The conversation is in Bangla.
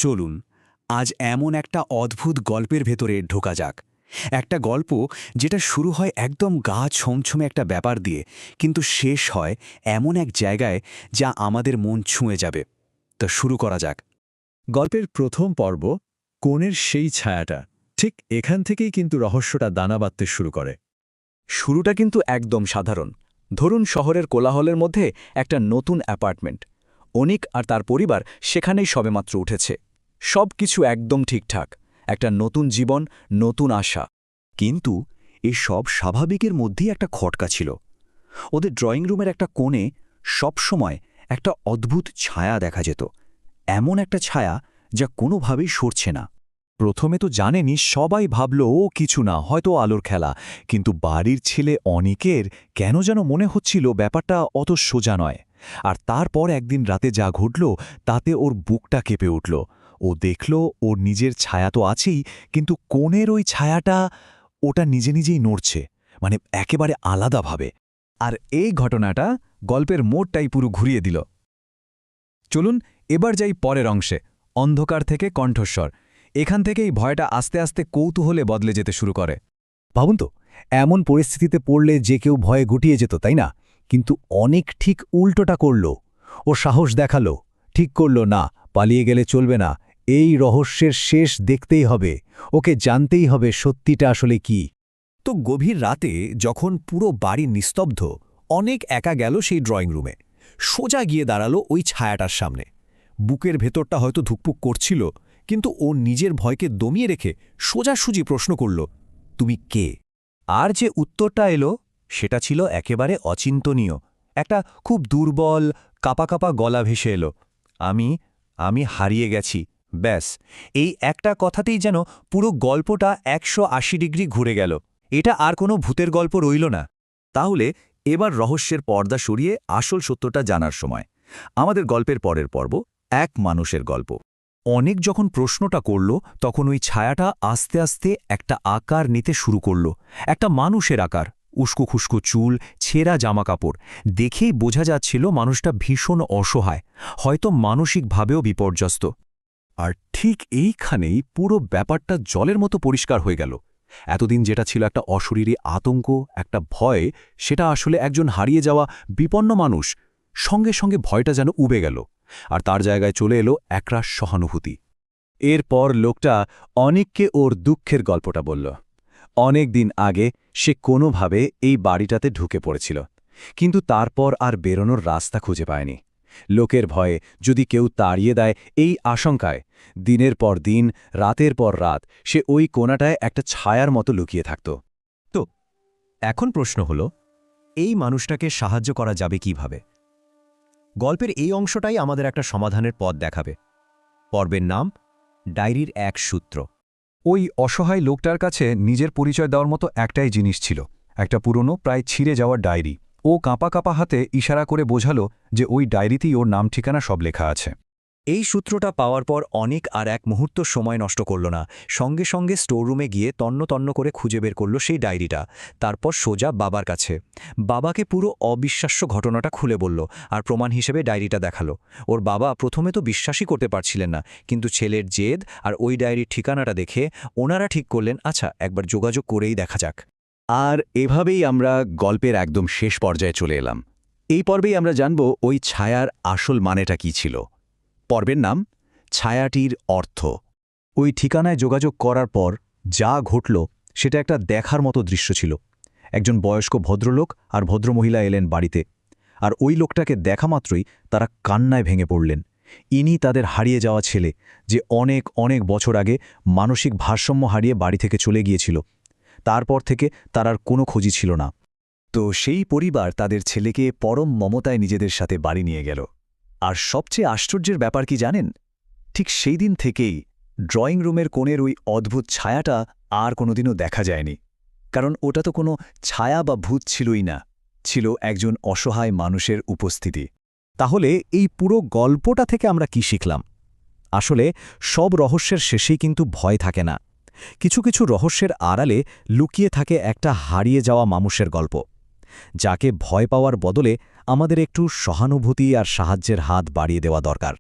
চলুন আজ এমন একটা অদ্ভুত গল্পের ভেতরে ঢোকা যাক। একটা গল্প যেটা শুরু হয় একদম গা ছমছমে একটা ব্যাপার দিয়ে, কিন্তু শেষ হয় এমন এক জায়গায় যা আমাদের মন ছুঁয়ে যাবে। তো শুরু করা যাক। গল্পের প্রথম পর্ব, কোণের সেই ছায়াটা। ঠিক এখান থেকেই কিন্তু রহস্যটা দানা বাঁধতে শুরু করে। শুরুটা কিন্তু একদম সাধারণ। ধরুন শহরের কোলাহলের মধ্যে একটা নতুন অ্যাপার্টমেন্ট। অনিক আর তার পরিবার সেখানেই সবেমাত্র উঠেছে। সব কিছু একদম ঠিকঠাক, একটা নতুন জীবন, নতুন আশা। কিন্তু এই সব স্বাভাবিকের মধ্যেই একটা খটকা ছিল। ওদের ড্রয়িং রুমের একটা কোণে সবসময় একটা অদ্ভুত ছায়া দেখা যেত। এমন একটা ছায়া যা কোনোভাবেই সরছে না। প্রথমে তো জানেনি, সবাই ভাবল ও কিছু না, হয়তো আলোর খেলা। কিন্তু বাড়ির ছেলে অনিকের কেন যেন মনে হচ্ছিল ব্যাপারটা অত সোজা নয়। আর তারপর একদিন রাতে যা ঘটল তাতে ওর বুকটা কেঁপে উঠল। ও দেখল ওর নিজের ছায়া তো আছেই, কিন্তু কোণের ওই ছায়াটা, ওটা নিজে নিজেই নড়ছে, মানে একেবারে আলাদাভাবে। আর এই ঘটনাটা গল্পের মোড়টাই পুরো ঘুরিয়ে দিল। চলুন এবার যাই পরের অংশে, অন্ধকার থেকে কণ্ঠস্বর। এখান থেকেই ভয়টা আস্তে আস্তে কৌতূহলে বদলে যেতে শুরু করে। ভাবুন তো, এমন পরিস্থিতিতে পড়লে যে কেউ ভয়ে গুটিয়ে যেত, তাই না? কিন্তু অনেক ঠিক উল্টোটা করল। ও সাহস দেখালো, ঠিক করল না, পালিয়ে গেলে চলবে না, এই রহস্যের শেষ দেখতেই হবে, ওকে জানতেই হবে সত্যিটা আসলে কি। তো গভীর রাতে যখন পুরো বাড়ি নিস্তব্ধ, অনেক একা গেল সেই ড্রয়িং রুমে। সোজা গিয়ে দাঁড়ালো ওই ছায়াটার সামনে। বুকের ভেতরটা হয়তো ধুকপুক করছিল, কিন্তু ও নিজের ভয়কে দমিয়ে রেখে সোজাসুজি প্রশ্ন করল, তুমি কে? আর যে উত্তরটা এলো সেটা ছিল একেবারে অচিন্তনীয়। একটা খুব দুর্বল, কাপা কাপা গলা ভেসে এলো, আমি হারিয়ে গেছি। ব্যাস, এই একটা কথাতেই যেন পুরো গল্পটা 180 ডিগ্রি ঘুরে গেল। এটা আর কোনো ভূতের গল্প রইল না। তাহলে এবার রহস্যের পর্দা সরিয়ে আসল সত্যটা জানার সময়। আমাদের গল্পের পরের পর্ব, এক মানুষের গল্প। অনেক যখন প্রশ্নটা করল, তখন ওই ছায়াটা আস্তে আস্তে একটা আকার নিতে শুরু করল। একটা মানুষের আকার, উস্কো খুস্কো চুল, ছেঁড়া জামাকাপড়। দেখেই বোঝা যাচ্ছিল মানুষটা ভীষণ অসহায়, হয়তো মানসিকভাবেও বিপর্যস্ত। আর ঠিক এইখানেই পুরো ব্যাপারটা জলের মতো পরিষ্কার হয়ে গেল। এতদিন যেটা ছিল একটা অশরীরী আতঙ্ক, একটা ভয়, সেটা আসলে একজন হারিয়ে যাওয়া বিপন্ন মানুষ। সঙ্গে সঙ্গে ভয়টা যেন উবে গেল, আর তার জায়গায় চলে এলো একরাশ সহানুভূতি। এরপর লোকটা অনিককে ওর দুঃখের গল্পটা বলল। অনেক দিন আগে সে কোনোভাবে এই বাড়িটাতে ঢুকে পড়েছিল, কিন্তু তারপর আর বেরোনোর রাস্তা খুঁজে পায়নি। লোকের ভয়ে, যদি কেউ তাড়িয়ে দেয় এই আশঙ্কায়, দিনের পর দিন, রাতের পর রাত সে ওই কোণাটায় একটা ছায়ার মতো লুকিয়ে থাকত। তো এখন প্রশ্ন হলো, এই মানুষটাকে সাহায্য করা যাবে কিভাবে? গল্পের এই অংশটাই আমাদের একটা সমাধানের পথ দেখাবে। পর্বের নাম, ডায়েরির এক সূত্র। ওই অসহায় লোকটার কাছে নিজের পরিচয় দেওয়ার মতো একটাই জিনিস ছিল, একটা পুরনো, প্রায় ছিঁড়ে যাওয়া ডায়েরি। ও কাঁপা কাঁপা হাতে ইশারা করে বোঝালো যে ওই ডায়েরিতেই ওর নাম ঠিকানা সব লেখা আছে। এই সূত্রটা পাওয়ার পর অনেক আর এক মুহূর্ত সময় নষ্ট করল না। সঙ্গে সঙ্গে স্টোররুমে গিয়ে তন্ন তন্ন করে খুঁজে বের করল সেই ডায়েরিটা। তারপর সোজা বাবার কাছে। বাবাকে পুরো অবিশ্বাস্য ঘটনাটা খুলে বলল, আর প্রমাণ হিসেবে ডায়েরিটা দেখালো। ওর বাবা প্রথমে তো বিশ্বাসই করতে পারছিলেন না, কিন্তু ছেলের জেদ আর ওই ডায়েরির ঠিকানাটা দেখে ওনারা ঠিক করলেন, আচ্ছা একবার যোগাযোগ করেই দেখা যাক। আর এভাবেই আমরা গল্পের একদম শেষ পর্যায়ে চলে এলাম। এই পর্বেই আমরা জানব ওই ছায়ার আসল মানেটা কী ছিল। পর্বের নাম, ছায়াটির অর্থ। ওই ঠিকানায় যোগাযোগ করার পর যা ঘটল সেটা একটা দেখার মতো দৃশ্য ছিল। একজন বয়স্ক ভদ্রলোক আর ভদ্রমহিলা এলেন বাড়িতে, আর ওই লোকটাকে দেখা মাত্রই তারা কান্নায় ভেঙে পড়লেন। ইনি তাদের হারিয়ে যাওয়া ছেলে, যে অনেক অনেক বছর আগে মানসিক ভারসাম্য হারিয়ে বাড়ি থেকে চলে গিয়েছিল। তারপর থেকে তার আর কোনো খোঁজই ছিল না। তো সেই পরিবার তাদের ছেলেকে পরম মমতায় নিজেদের সাথে বাড়ি নিয়ে গেল। আর সবচেয়ে আশ্চর্যের ব্যাপার কি জানেন? ঠিক সেই দিন থেকেই ড্রয়িং রুমের কোণের ওই অদ্ভুত ছায়াটা আর কোনোদিনও দেখা যায়নি। কারণ ওটা তো কোনো ছায়া বা ভূত ছিলই না, ছিল একজন অসহায় মানুষের উপস্থিতি। তাহলে এই পুরো গল্পটা থেকে আমরা কি শিখলাম? আসলে সব রহস্যের শেষেই কিন্তু ভয় থাকে না। কিছু কিছু রহস্যের আড়ালে লুকিয়ে থাকে একটা হারিয়ে যাওয়া মানুষের গল্প, যাকে ভয় পাওয়ার বদলে আমাদের একটু সহানুভূতি আর সাহায্যের হাত বাড়িয়ে দেওয়া দরকার।